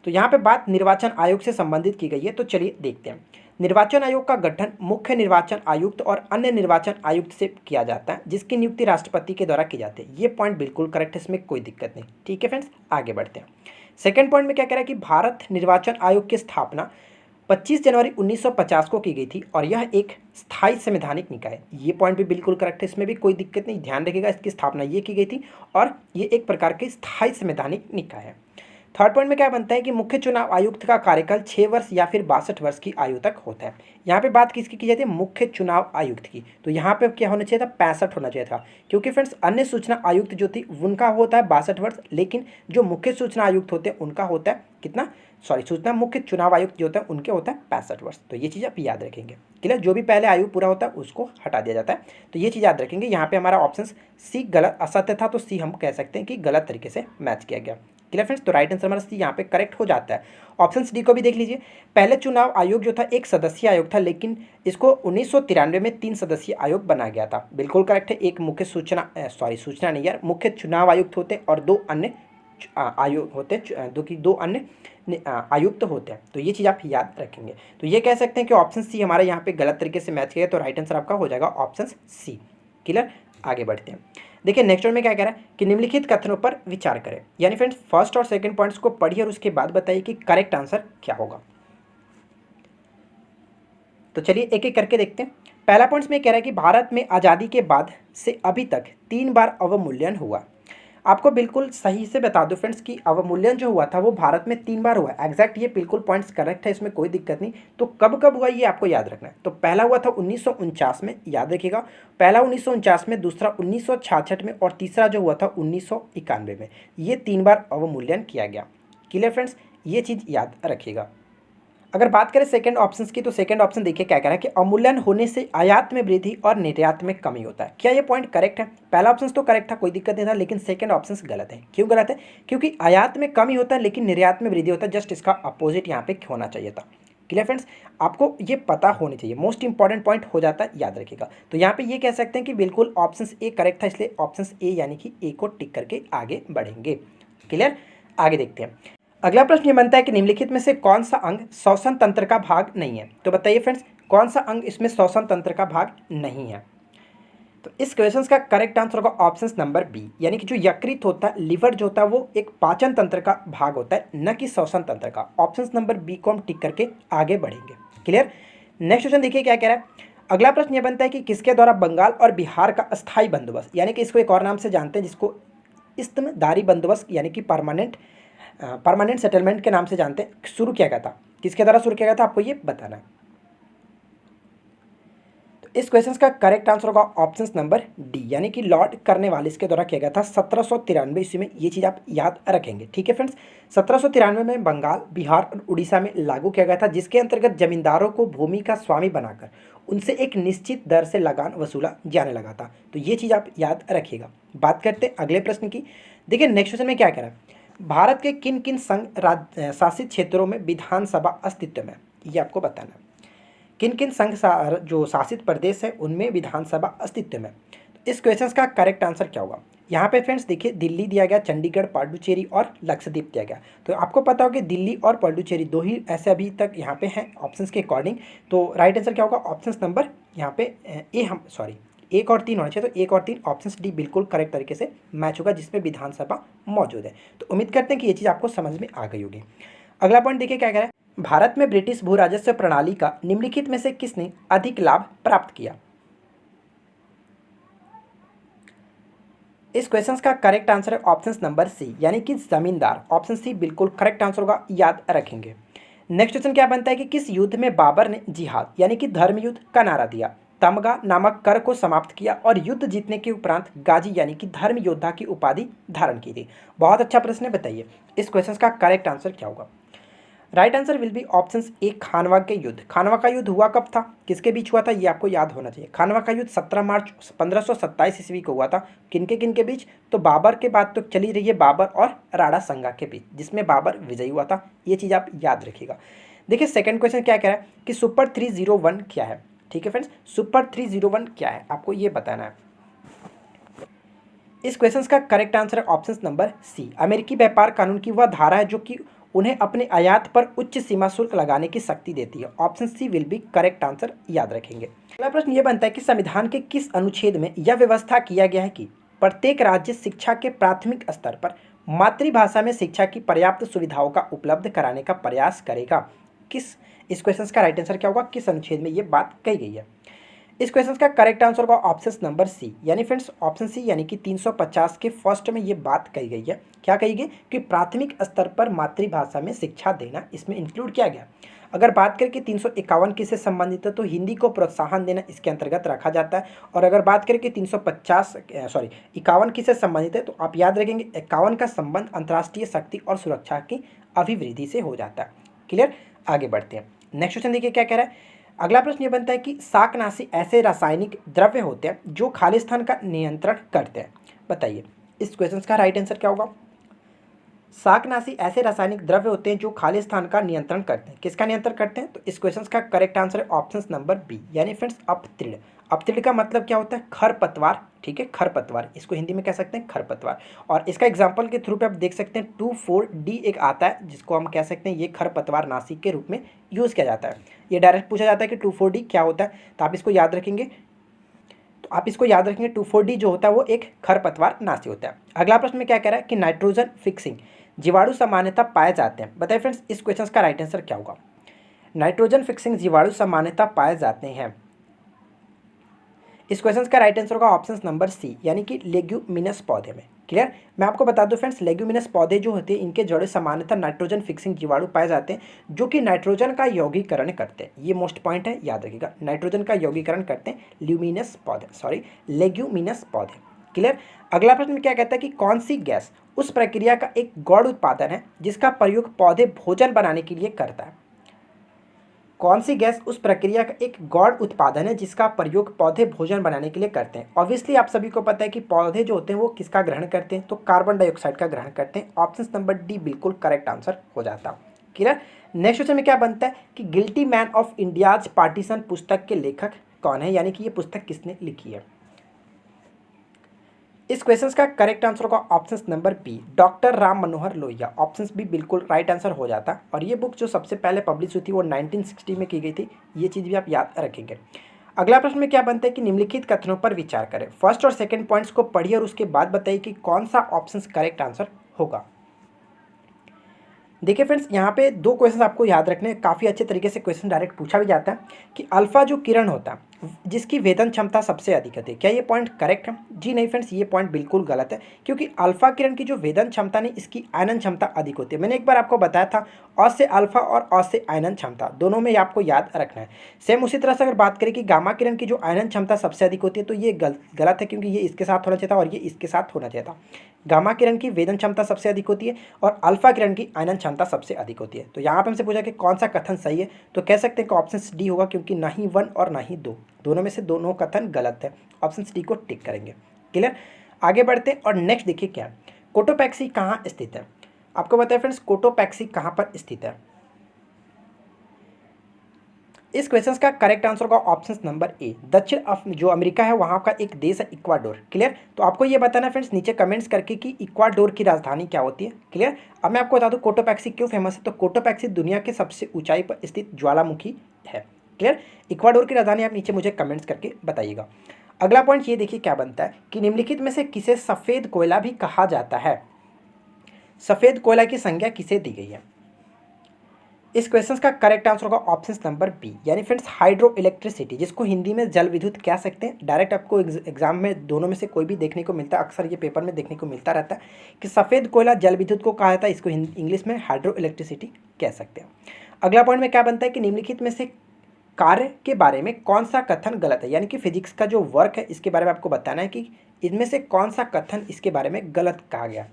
तो यहाँ पे बात निर्वाचन आयोग से संबंधित की गई है। तो चलिए देखते हैं। निर्वाचन आयोग का गठन मुख्य निर्वाचन आयुक्त और अन्य निर्वाचन आयुक्त से किया जाता है, जिसकी नियुक्ति राष्ट्रपति के द्वारा की जाती है। ये पॉइंट बिल्कुल करेक्ट है, इसमें कोई दिक्कत नहीं। ठीक है फ्रेंड्स, आगे बढ़ते हैं। सेकंड पॉइंट में क्या कह रहा है कि भारत निर्वाचन आयोग की स्थापना 25 जनवरी 1950 को की गई थी और यह एक स्थायी संवैधानिक निकाय है। ये पॉइंट भी बिल्कुल करेक्ट है, इसमें भी कोई दिक्कत नहीं। ध्यान रखिएगा, इसकी स्थापना ये की गई थी और ये एक प्रकार के स्थायी संवैधानिक निकाय है। थर्ड पॉइंट में क्या बनता है कि मुख्य चुनाव आयुक्त का कार्यकाल 6 वर्ष या फिर 62 वर्ष की आयु तक होता है। यहाँ पे बात किसकी की जाती है, मुख्य चुनाव आयुक्त की। तो यहाँ पे क्या होना चाहिए था, 65 होना चाहिए था, क्योंकि फ्रेंड्स अन्य सूचना आयुक्त जो थी उनका होता है 62 वर्ष, लेकिन जो मुख्य सूचना आयुक्त होते हैं उनका होता है कितना, सॉरी सूचना मुख्य चुनाव आयुक्त जो होता है उनके होता है 65 वर्ष। तो ये चीज़ आप याद रखेंगे। क्लियर, जो भी पहले आयु पूरा होता है उसको हटा दिया जाता है। तो ये चीज़ याद रखेंगे। यहाँ पे हमारा ऑप्शन सी गलत असत्य था, तो सी हम कह सकते हैं कि गलत तरीके से मैच किया गया। क्लियर फ्रेंड्स, तो राइट आंसर हमारा सी यहाँ पे करेक्ट हो जाता है। ऑप्शन डी को भी देख लीजिए। पहले चुनाव आयोग जो था एक सदस्यीय आयोग था, लेकिन इसको 1993 में 3 सदस्यीय आयोग बनाया गया था। बिल्कुल करेक्ट है। एक मुख्य सूचना नहीं यार, मुख्य चुनाव आयुक्त होते और 2 अन्य आयोग होते, दो अन्य आयुक्त होते हैं। तो ये चीज़ आप याद रखेंगे। तो ये कह सकते हैं कि ऑप्शन सी हमारे यहाँ पे गलत तरीके से मैच किया, तो राइट आंसर आपका हो जाएगा ऑप्शन सी। क्लियर, आगे बढ़ते हैं। देखिए नेक्स्ट वन में क्या कह रहा है कि निम्नलिखित कथनों पर विचार करें। यानी फ्रेंड्स फर्स्ट और सेकंड पॉइंट्स को पढ़िए और उसके बाद बताइए कि करेक्ट आंसर क्या होगा। तो चलिए एक एक करके देखते हैं। पहला पॉइंट में कह रहा है कि भारत में आज़ादी के बाद से अभी तक 3 बार अवमूल्यन हुआ। आपको बिल्कुल सही से बता दो फ्रेंड्स कि अवमूल्यन जो हुआ था वो भारत में 3 बार हुआ। एग्जैक्ट ये बिल्कुल पॉइंट्स करेक्ट है, इसमें कोई दिक्कत नहीं। तो कब कब हुआ ये आपको याद रखना है। तो पहला हुआ था 1949 में, याद रखिएगा। पहला 1949 में, दूसरा 1966 में और तीसरा जो हुआ था 1991 में। ये 3 बार अवमूल्यन किया गया। क्लियर फ्रेंड्स, ये चीज़ याद रखिएगा। अगर बात करें सेकंड ऑप्शन की, तो सेकंड ऑप्शन देखिए क्या कह रहा है कि अवमूल्यन होने से आयात में वृद्धि और निर्यात में कमी होता है। क्या ये पॉइंट करेक्ट है? पहला ऑप्शन तो करेक्ट था, कोई दिक्कत नहीं था, लेकिन सेकंड ऑप्शन गलत है। क्यों गलत है? क्योंकि आयात में कमी होता है लेकिन निर्यात में वृद्धि होता है। जस्ट इसका अपोजिट यहाँ पे होना चाहिए था। क्लियर फ्रेंड्स, आपको ये पता होनी चाहिए, मोस्ट इंपॉर्टेंट पॉइंट हो जाता है, याद रखिएगा। तो यहाँ पे ये कह सकते हैं कि बिल्कुल ऑप्शन ए करेक्ट था, इसलिए ऑप्शन ए यानी कि ए को टिक करके आगे बढ़ेंगे। क्लियर, आगे देखते हैं। अगला प्रश्न ये बनता है कि निम्नलिखित में से कौन सा अंग श्वसन तंत्र का भाग नहीं है। तो बताइए फ्रेंड्स, कौन सा अंग इसमें श्वसन तंत्र का भाग नहीं है। तो इस क्वेश्चन का करेक्ट आंसर होगा ऑप्शन नंबर बी, यानी कि जो यकृत होता है, लिवर जो होता है, वो एक पाचन तंत्र का भाग होता है, न कि श्वसन तंत्र का। ऑप्शन नंबर बी को हम टिक करके आगे बढ़ेंगे। क्लियर, नेक्स्ट क्वेश्चन देखिए क्या कह रहा है। अगला प्रश्न यह बनता है कि किसके द्वारा बंगाल और बिहार का अस्थायी बंदोबस्त, यानी कि इसको एक और नाम से जानते हैं जिसको इस्तेमारी बंदोबस्त यानी कि परमानेंट सेटलमेंट के नाम से जानते हैं, शुरू किया गया था। किसके द्वारा शुरू किया गया था, आपको ये बताना है। तो इस क्वेश्चन का करेक्ट आंसर होगा ऑप्शन नंबर डी, यानी कि लॉर्ड कॉर्नवालिस के द्वारा किया गया था 1793 ईस्वी में। ये चीज़ आप याद रखेंगे। ठीक है फ्रेंड्स, 1793 में बंगाल, बिहार और उड़ीसा में लागू किया गया था, जिसके अंतर्गत जमींदारों को भूमि का स्वामी बनाकर उनसे एक निश्चित दर से लगान वसूला जाने लगा था। तो ये चीज़ आप याद रखिएगा। बात करते हैं अगले प्रश्न की। देखिए नेक्स्ट क्वेश्चन में क्या कह रहा है, भारत के किन किन संघ शासित क्षेत्रों में विधानसभा अस्तित्व में, ये आपको बताना है। किन किन संघ जो शासित प्रदेश है उनमें विधानसभा अस्तित्व में। तो इस क्वेश्चन का करेक्ट आंसर क्या होगा। यहाँ पे फ्रेंड्स देखिए, दिल्ली दिया गया, चंडीगढ़, पांडुचेरी और लक्षद्वीप दिया गया। तो आपको पता हो कि दिल्ली और पांडुचेरी दो ही ऐसे अभी तक यहाँ पे हैं ऑप्शंस के अकॉर्डिंग। तो राइट आंसर क्या होगा, ऑप्शन नंबर यहाँ पे एक और तीन होना चाहिए। तो एक और तीन ऑप्शन डी बिल्कुल करेक्ट तरीके से मैच होगा, जिसमें विधानसभा मौजूद है। तो उम्मीद करते हैं कि ये चीज़ आपको समझ में आ गई होगी। अगला पॉइंट देखिए क्या कह रहा है, भारत में ब्रिटिश भू राजस्व प्रणाली का निम्नलिखित में से किसने अधिक लाभ प्राप्त किया। इस क्वेश्चन का करेक्ट आंसर है ऑप्शन नंबर सी, यानी कि जमींदार। ऑप्शन सी बिल्कुल करेक्ट आंसर होगा, याद रखेंगे। नेक्स्ट क्वेश्चन क्या बनता है कि किस युद्ध में बाबर ने जिहाद यानी कि धर्म युद्ध का नारा दिया, तमगा नामक कर को समाप्त किया और युद्ध जीतने के उपरांत गाजी यानी कि धर्म योद्धा की उपाधि धारण की थी। बहुत अच्छा प्रश्न है, बताइए इस क्वेश्चन का करेक्ट आंसर क्या होगा। Right answer will be option A, Khanwa के युद्ध। खानवा का युद्ध हुआ कब था, किसके बीच हुआ था, ये आपको याद होना चाहिए। खानवा का युद्ध 17 मार्च 1527 ईस्वी को हुआ था। किनके किनके बीच, तो बाबर के बाद तो चली रही है, बाबर और राणा संगा के बीच, जिसमें बाबर विजयी हुआ था। ये चीज़ आप याद रखिएगा। देखिए सेकंड क्वेश्चन क्या कह रहा है कि सुपर 301 क्या है। ठीक है फ्रेंड्स, सुपर 301 क्या है, आपको ये बताना है। इस क्वेश्चन का करेक्ट आंसर है ऑप्शन नंबर सी, अमेरिकी व्यापार कानून की वह धारा है जो कि उन्हें अपने आयात पर उच्च सीमा शुल्क लगाने की शक्ति देती है। Option C will be correct answer, याद रखेंगे। अगला प्रश्न यह बनता है कि संविधान के किस अनुच्छेद में यह व्यवस्था किया गया है कि प्रत्येक राज्य शिक्षा के प्राथमिक स्तर पर मातृभाषा में शिक्षा की पर्याप्त सुविधाओं का उपलब्ध कराने का प्रयास करेगा। इस क्वेश्चन का राइट आंसर क्या होगा, किस अनुच्छेद में ये बात कही गई है। इस क्वेश्चन का करेक्ट आंसर होगा ऑप्शन नंबर सी, यानी फ्रेंड्स ऑप्शन सी, यानी कि 350 के फर्स्ट में ये बात कही गई है। क्या कही गई कि प्राथमिक स्तर पर मातृभाषा में शिक्षा देना इसमें इंक्लूड किया गया। अगर बात करें कि 351 किससे संबंधित है, तो हिंदी को प्रोत्साहन देना इसके अंतर्गत रखा जाता है। और अगर बात करें कि 51 किससे संबंधित है, तो आप याद रखेंगे 51 का संबंध अंतर्राष्ट्रीय शक्ति और सुरक्षा की अभिवृद्धि से हो जाता है। क्लियर, आगे बढ़ते हैं। नेक्स्ट क्वेश्चन देखिए क्या कह रहा है। अगला प्रश्न ये बनता है कि शाकनाशी ऐसे रासायनिक द्रव्य होते हैं जो खालिस्तान का नियंत्रण करते हैं। बताइए इस क्वेश्चन का राइट आंसर क्या होगा। शाकनाशी ऐसे रासायनिक द्रव्य होते हैं जो खालिस्तान का नियंत्रण करते हैं। किसका नियंत्रण करते हैं, तो इस क्वेश्चन का करेक्ट आंसर है ऑप्शन नंबर बी, यानी फ्रेंड्स अपतृण। अपतृण का मतलब क्या होता है, खरपतवार। ठीक है, खरपतवार, इसको हिंदी में कह सकते हैं खरपतवार। और इसका एग्जाम्पल के थ्रू पे आप देख सकते हैं 2,4-D एक आता है, जिसको हम कह सकते हैं ये खरपतवार नाशी के रूप में यूज़ किया जाता है। ये डायरेक्ट पूछा जाता है कि 2,4-D क्या होता है, तो आप इसको याद रखेंगे। 2,4-D जो होता है वो एक खरपतवार नाशी होता है। अगला प्रश्न में क्या कह रहा है कि नाइट्रोजन फिक्सिंग जीवाणु सामान्यतः पाए जाते हैं। बताइए फ्रेंड्स इस क्वेश्चन का राइट आंसर क्या होगा। नाइट्रोजन फिक्सिंग जीवाणु सामान्यतः पाए जाते हैं। इस क्वेश्चन का राइट आंसर होगा ऑप्शन नंबर सी, यानी कि लेग्यूमिनस पौधे में। क्लियर। मैं आपको बता दूं फ्रेंड्स, लेग्यूमिनस पौधे जो होते हैं इनके जड़ें सामान्यतः नाइट्रोजन फिक्सिंग जीवाणु पाए जाते हैं, जो कि नाइट्रोजन का यौगीकरण करते हैं। ये मोस्ट पॉइंट है, याद रखिएगा, नाइट्रोजन का यौगीकरण करते हैं ल्यूमिनस पौधे, सॉरी लेग्यूमिनस पौधे। क्लियर। अगला प्रश्न क्या कहता है कि कौन सी गैस उस प्रक्रिया का एक गौण उत्पादन है जिसका प्रयोग पौधे भोजन बनाने के लिए करता है। कौन सी गैस उस प्रक्रिया का एक गौण उत्पादन है जिसका प्रयोग पौधे भोजन बनाने के लिए करते हैं। ऑब्वियसली आप सभी को पता है कि पौधे जो होते हैं वो किसका ग्रहण करते हैं, तो कार्बन डाइऑक्साइड का ग्रहण करते हैं। ऑप्शन नंबर डी बिल्कुल करेक्ट आंसर हो जाता है। क्लियर। नेक्स्ट क्वेश्चन में क्या बनता है कि guilty man of India's partition पुस्तक के लेखक कौन है, यानी कि ये पुस्तक किसने लिखी है। इस क्वेश्चन का करेक्ट आंसर होगा option number B, doctor Ram Manohar Lohia. Option B बिल्कुल राइट आंसर हो जाता। और ये बुक जो सबसे पहले पब्लिश हुई थी वो 1960 में की गई थी। ये चीज़ भी आप याद रखेंगे। अगला प्रश्न में क्या बनता है कि निम्नलिखित कथनों पर विचार करें। फर्स्ट और सेकंड पॉइंट्स को पढ़िए और उसके बाद बताइए कि कौन सा ऑप्शन करेक्ट आंसर होगा। देखिए फ्रेंड्स, यहाँ पे दो क्वेश्चन आपको याद रखने, काफ़ी अच्छे तरीके से क्वेश्चन डायरेक्ट पूछा भी जाता है कि अल्फा जो किरण होता है जिसकी वेदन क्षमता सबसे अधिक होती है, क्या ये पॉइंट करेक्ट है। जी नहीं फ्रेंड्स, ये पॉइंट बिल्कुल गलत है, क्योंकि अल्फा किरण की जो वेदन क्षमता नहीं, इसकी आयनन क्षमता अधिक होती है। मैंने एक बार आपको बताया था अ से अल्फा और अ से आयनन क्षमता दोनों में आपको याद रखना है। सेम उसी तरह से अगर बात करें कि गामा किरण की जो आयनन क्षमता सबसे अधिक होती है, तो ये गलत है, क्योंकि ये इसके साथ होना चाहिए था और ये इसके साथ होना चाहिए था। गामा किरण की वेदन क्षमता सबसे अधिक होती है और अल्फा किरण की आयनन क्षमता सबसे अधिक होती है। तो यहाँ पर हमसे पूछा कि कौन सा कथन सही है, तो कह सकते हैं कि ऑप्शन डी होगा, क्योंकि ना ही 1 और ना ही 2, दोनों में से दोनों कथन गलत है। ऑप्शन डी को टिक करेंगे। क्लियर। आगे बढ़ते हैं और नेक्स्ट देखिए क्या है, कोटोपैक्सी कहाँ स्थित है। आपको बताया फ्रेंड्स कोटोपैक्सी कहाँ पर स्थित है। इस क्वेश्चन का करेक्ट आंसर होगा ऑप्शन नंबर ए, दक्षिण जो अमेरिका है वहाँ का एक देश है इक्वाडोर। क्लियर। तो आपको ये बताना है फ्रेंड्स नीचे कमेंट्स करके कि इक्वाडोर की राजधानी क्या होती है। क्लियर। अब मैं आपको बता दूँ कोटोपैक्सी क्यों फेमस है, तो कोटोपैक्सी दुनिया के सबसे ऊंचाई पर स्थित ज्वालामुखी है। क्लियर। इक्वाडोर की राजधानी आप नीचे मुझे कमेंट्स करके बताइएगा। अगला पॉइंट ये देखिए क्या बनता है कि निम्नलिखित में से किसे सफ़ेद कोयला भी कहा जाता है। सफ़ेद कोयला की संज्ञा किसे दी गई है। इस क्वेश्चन का करेक्ट आंसर होगा ऑप्शन नंबर बी, यानी फ्रेंड्स हाइड्रो इलेक्ट्रिसिटी, जिसको हिंदी में जल विद्युत कह सकते हैं। डायरेक्ट आपको एग्जाम में दोनों में से कोई भी देखने को मिलता है, अक्सर ये पेपर में देखने को मिलता रहता है कि सफ़ेद कोयला जल विद्युत को कहा जाता है, इसको इंग्लिश में हाइड्रो इलेक्ट्रिसिटी कह सकते हैं। अगला पॉइंट में क्या बनता है कि निम्नलिखित में से कार्य के बारे में कौन सा कथन गलत है, यानी कि फिजिक्स का जो वर्क है इसके बारे में आपको बताना है कि इनमें से कौन सा कथन इसके बारे में गलत कहा गया।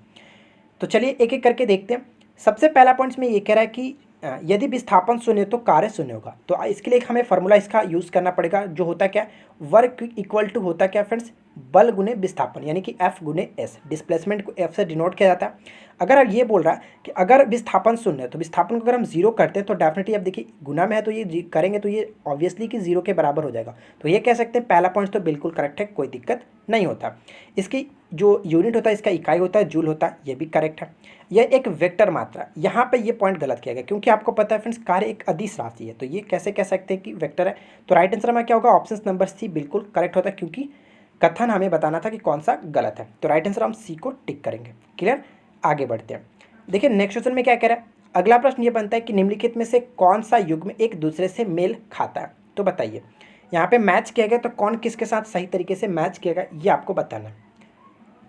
तो चलिए एक एक करके देखते हैं। सबसे पहला पॉइंट में ये कह रहा है कि यदि विस्थापन शून्य तो कार्य शून्य होगा। तो इसके लिए हमें फॉर्मूला इसका यूज़ करना पड़ेगा, जो होता क्या, वर्क इक्वल टू होता क्या फ्रेंड्स, बल गुने विस्थापन, यानी कि F गुने S। डिस्प्लेसमेंट को F से डिनोट किया जाता है। अगर अब ये बोल रहा है कि अगर विस्थापन शून्य है तो विस्थापन को अगर हम जीरो करते हैं तो डेफिनेटली अब देखिए गुना में है तो ये करेंगे तो ये ऑब्वियसली कि जीरो के बराबर हो जाएगा। तो ये कह सकते हैं पहला पॉइंट तो बिल्कुल करेक्ट है, कोई दिक्कत नहीं होता। इसकी जो यूनिट होता है इसका इकाई होता है जूल होता है, ये भी करेक्ट है। यह एक वेक्टर मात्रा, यहाँ पे ये पॉइंट गलत किया गया, क्योंकि आपको पता है फ्रेंड्स कार्य एक अदिश राशि है, तो ये कैसे कह सकते हैं कि वेक्टर है। तो राइट आंसर में क्या होगा, ऑप्शन नंबर सी बिल्कुल करेक्ट होता है, क्योंकि कथन हमें बताना था कि कौन सा गलत है। तो राइट आंसर हम सी को टिक करेंगे। क्लियर। आगे बढ़ते हैं। देखिए नेक्स्ट क्वेश्चन में क्या कह रहा है। अगला प्रश्न ये बनता है कि निम्नलिखित में से कौन सा युग्म एक दूसरे से मेल खाता है। तो बताइए यहाँ पे मैच किया गया, तो कौन किसके साथ सही तरीके से मैच किया गया ये आपको बताना है।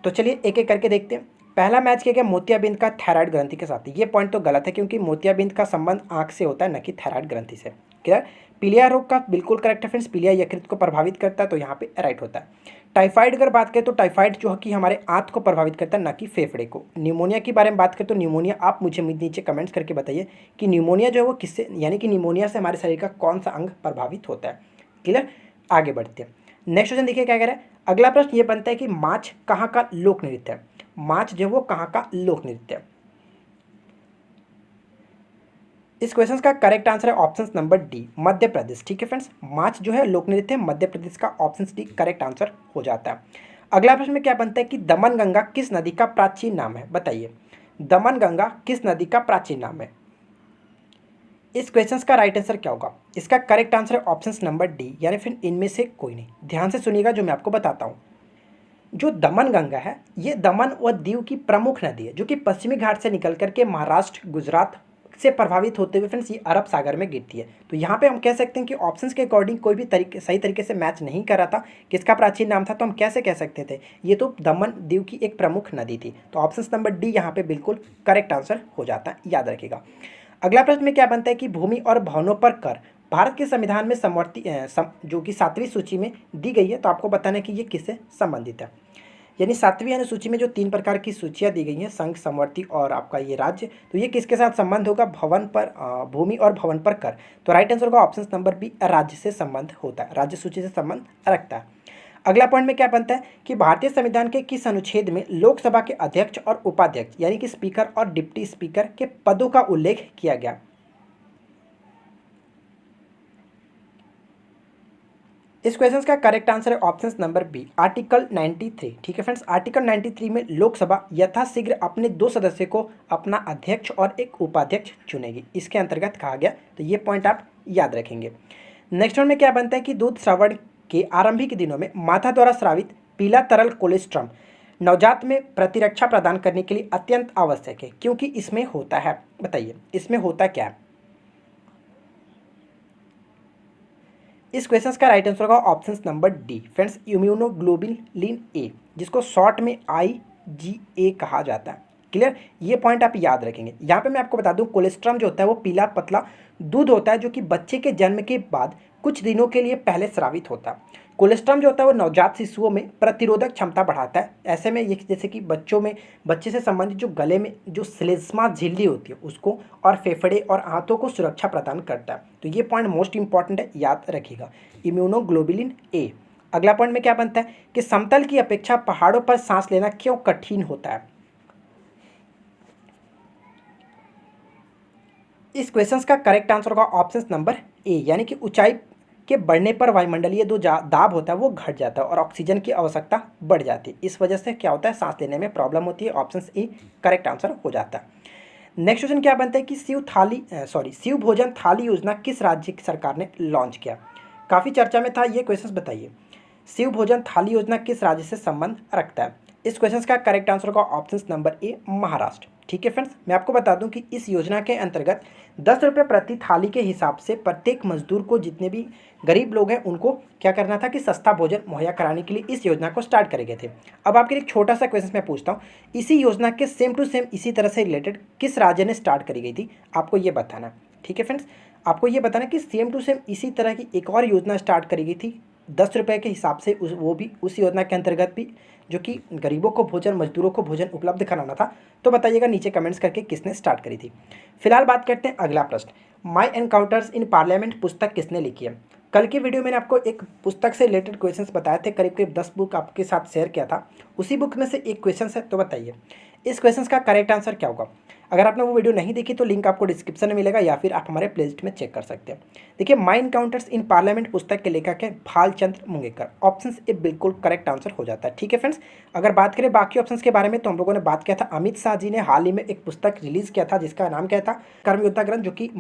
तो चलिए एक एक करके देखते हैं। पहला मैच किया गया मोतियाबिंद का थायराइड ग्रंथि के साथ। ये पॉइंट तो गलत है, क्योंकि मोतियाबिंद का संबंध आंख से होता है, न कि थायराइड ग्रंथि से। क्लियर। पीलिया रोग का बिल्कुल करेक्ट है फ्रेंड्स, पीलिया यकृत को प्रभावित करता है, तो यहाँ पे राइट होता है। टाइफाइड अगर बात करें तो टाइफाइड जो है कि हमारे आंत को प्रभावित करता है, न कि फेफड़े को। न्यूमोनिया की बारे में बात करें तो न्यूमोनिया आप मुझे नीचे कमेंट्स करके बताइए कि न्यूमोनिया जो है वो किससे, यानी कि न्यूमोनिया से हमारे शरीर का कौन सा अंग प्रभावित होता है। क्लियर। आगे बढ़ते हैं। नेक्स्ट क्वेश्चन देखिए क्या कह रहा है। अगला प्रश्न ये बनता है कि माछ कहाँ का लोक नृत्य है। माछ जो वो कहाँ का लोक नृत्य है। इस क्वेश्चन का करेक्ट आंसर है option number D, Madhya Pradesh. ठीक है फ्रेंड्स, माछ जो है लोक नृत्य मध्य प्रदेश का, ऑप्शन डी करेक्ट आंसर हो जाता है। अगला प्रश्न में क्या बनता है कि दमन गंगा किस नदी का प्राचीन नाम है। बताइए दमन गंगा किस नदी का प्राचीन नाम है। इस क्वेश्चन का राइट आंसर क्या होगा। इसका करेक्ट आंसर है ऑप्शन नंबर डी, यानी फिर इनमें से कोई नहीं। ध्यान से सुनिएगा जो मैं आपको बताता हूँ। जो दमन गंगा है ये दमन व दीव की प्रमुख नदी है, जो कि पश्चिमी घाट से निकल करके महाराष्ट्र, गुजरात से प्रभावित होते हुए फ्रेंड्स ये अरब सागर में गिरती है। तो यहाँ पे हम कह सकते हैं कि ऑप्शंस के अकॉर्डिंग कोई भी सही तरीके से मैच नहीं कर रहा था। किसका प्राचीन नाम था, तो हम कैसे कह सकते थे, ये तो दमन दीव की एक प्रमुख नदी थी। तो ऑप्शन नंबर डी यहाँ पे बिल्कुल करेक्ट आंसर हो जाता है, याद रखिएगा। अगला प्रश्न में क्या बनता है कि भूमि और भवनों पर कर भारत के संविधान में जो कि 7वीं सूची में दी गई है। तो आपको बताना है कि ये किससे संबंधित है। यानी 7वीं अनुसूची में जो 3 प्रकार की सूचियाँ दी गई हैं, संघ, समवर्ती और आपका ये राज्य, तो ये किसके साथ संबंध होगा, भूमि और भवन पर कर। तो राइट आंसर होगा ऑप्शन नंबर बी, राज्य से संबंध होता है, राज्य सूची से संबंध रखता है। अगला पॉइंट में क्या बनता है कि भारतीय संविधान के किस अनुच्छेद में लोकसभा के अध्यक्ष और उपाध्यक्ष यानी कि स्पीकर और डिप्टी स्पीकर के पदों का उल्लेख किया गया। इस क्वेश्चन का करेक्ट आंसर है ऑप्शन नंबर बी, आर्टिकल 93। ठीक है फ्रेंड्स, आर्टिकल 93 में लोकसभा यथाशीघ्र अपने 2 सदस्य को अपना अध्यक्ष और एक उपाध्यक्ष चुनेगी, इसके अंतर्गत कहा गया। तो ये पॉइंट आप याद रखेंगे। नेक्स्ट वन में क्या बनता है कि दूध श्रवण के आरंभिक दिनों में माता द्वारा स्रावित पीला तरल कोलेस्ट्रम नवजात में प्रतिरक्षा प्रदान करने के लिए अत्यंत आवश्यक है, क्योंकि इसमें होता है, बताइए इसमें होता क्या है। इस क्वेश्चन का राइट आंसर होगा option number D friends, immunoglobulin A, जिसको शॉर्ट में IgA कहा जाता है। क्लियर, ये पॉइंट आप याद रखेंगे। यहाँ पे मैं आपको बता दूं, कोलेस्ट्रम जो होता है वो पीला पतला दूध होता है, जो कि बच्चे के जन्म के बाद कुछ दिनों के लिए पहले स्रावित होता है। कोलेस्ट्रम जो होता है वो नवजात शिशुओं में प्रतिरोधक क्षमता बढ़ाता है। ऐसे में ये जैसे कि बच्चे से संबंधित जो गले में जो श्लेष्मा झिल्ली होती है उसको, और फेफड़े और आंतों को सुरक्षा प्रदान करता है। तो ये पॉइंट मोस्ट इंपॉर्टेंट है, याद रखिएगा, इम्यूनोग्लोबुलिन ए। अगला पॉइंट में क्या बनता है कि समतल की अपेक्षा पहाड़ों पर सांस लेना क्यों कठिन होता है। इस क्वेश्चन का करेक्ट आंसर होगा ऑप्शन नंबर ए, यानी कि ऊंचाई के बढ़ने पर वायुमंडलीय जो दाब होता है वो घट जाता है और ऑक्सीजन की आवश्यकता बढ़ जाती है। इस वजह से क्या होता है, सांस लेने में प्रॉब्लम होती है। ऑप्शन ए करेक्ट आंसर हो जाता है। नेक्स्ट क्वेश्चन क्या बनता है कि शिव भोजन थाली योजना किस राज्य की सरकार ने लॉन्च किया। काफ़ी चर्चा में था ये क्वेश्चन, बताइए शिव भोजन थाली योजना किस राज्य से संबंध रखता है। इस क्वेश्चन का करेक्ट आंसर होगा ऑप्शन नंबर ए, महाराष्ट्र। ठीक है फ्रेंड्स, मैं आपको बता दूं कि इस योजना के अंतर्गत 10 रुपये प्रति थाली के हिसाब से प्रत्येक मजदूर को, जितने भी गरीब लोग हैं उनको क्या करना था कि सस्ता भोजन मुहैया कराने के लिए इस योजना को स्टार्ट करे गए थे। अब आपके लिए एक छोटा सा क्वेश्चन मैं पूछता हूँ, इसी योजना के सेम टू सेम इसी तरह से रिलेटेड किस राज्य ने स्टार्ट करी गई थी, आपको ये बताना। ठीक है फ्रेंड्स, आपको ये बताना कि सेम टू सेम इसी तरह की एक और योजना स्टार्ट करी गई थी 10 रुपये के हिसाब से, वो भी उस योजना के अंतर्गत भी, जो कि गरीबों को भोजन, मजदूरों को भोजन उपलब्ध कराना था। तो बताइएगा नीचे कमेंट्स करके किसने स्टार्ट करी थी। फिलहाल बात करते हैं अगला प्रश्न, माई एनकाउंटर्स इन पार्लियामेंट पुस्तक किसने लिखी है। कल की वीडियो में आपको एक पुस्तक से रिलेटेड क्वेश्चंस बताए थे, करीब करीब 10 बुक आपके साथ शेयर किया था, उसी बुक में से एक क्वेश्चन है। तो बताइए इस क्वेश्चन का करेक्ट आंसर क्या होगा। अगर आपने वो वीडियो नहीं देखी तो लिंक आपको डिस्क्रिप्शन में मिलेगा, या फिर आप हमारे प्लेलिस्ट में चेक कर सकते हैं। देखिए, माई एनकाउंटर्स इन पार्लियामेंट पुस्तक के लेखक है भालचंद्र मुंगेकर। ऑप्शन ए बिल्कुल करेक्ट आंसर हो जाता है। ठीक है फ्रेंड्स, अगर बात करें बाकी ऑप्शंस के बारे में तो हम लोगों ने बात किया था, अमित शाह जी ने हाल ही में एक पुस्तक रिलीज किया था जिसका नाम क्या था, कर्मयोद्धा ग्रंथ, जो कि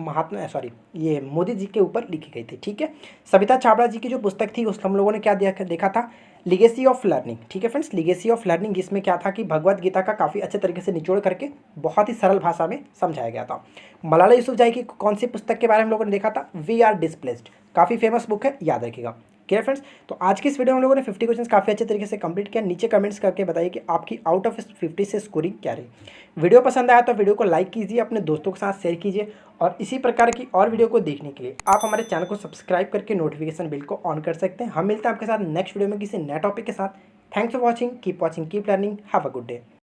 ये मोदी जी के ऊपर लिखी गई थी। ठीक है, सविता छाबड़ा जी की जो पुस्तक थी उस हम लोगों ने क्या देखा था, लिगेसी ऑफ लर्निंग। ठीक है फ्रेंड्स, लिगेसी ऑफ लर्निंग, इसमें क्या था कि भगवत गीता का काफ़ी अच्छे तरीके से निचोड़ करके बहुत ही सरल भाषा में समझाया गया था। मलाला यूसुफजई की कौन सी पुस्तक के बारे में हम लोगों ने देखा था, वी आर डिस्प्लेस्ड, काफ़ी फेमस बुक है, याद रखिएगा। क्लियर फ्रेंड्स, तो आज की इस वीडियो में हम लोगों ने 50 क्वेश्चन काफ़ी अच्छे तरीके से कंप्लीट किया। नीचे कमेंट्स करके बताइए कि आपकी आउट ऑफ 50 से स्कोरिंग क्या रही। वीडियो पसंद आया तो वीडियो को लाइक कीजिए, अपने दोस्तों के साथ शेयर कीजिए, और इसी प्रकार की और वीडियो को देखने के लिए आप हमारे चैनल को सब्सक्राइब करके नोटिफिकेशन बिल को ऑन कर सकते हैं। हम मिलते हैं आपके साथ नेक्स्ट वीडियो में किसी नए टॉपिक के साथ। Thanks for watching, keep learning, have a good day.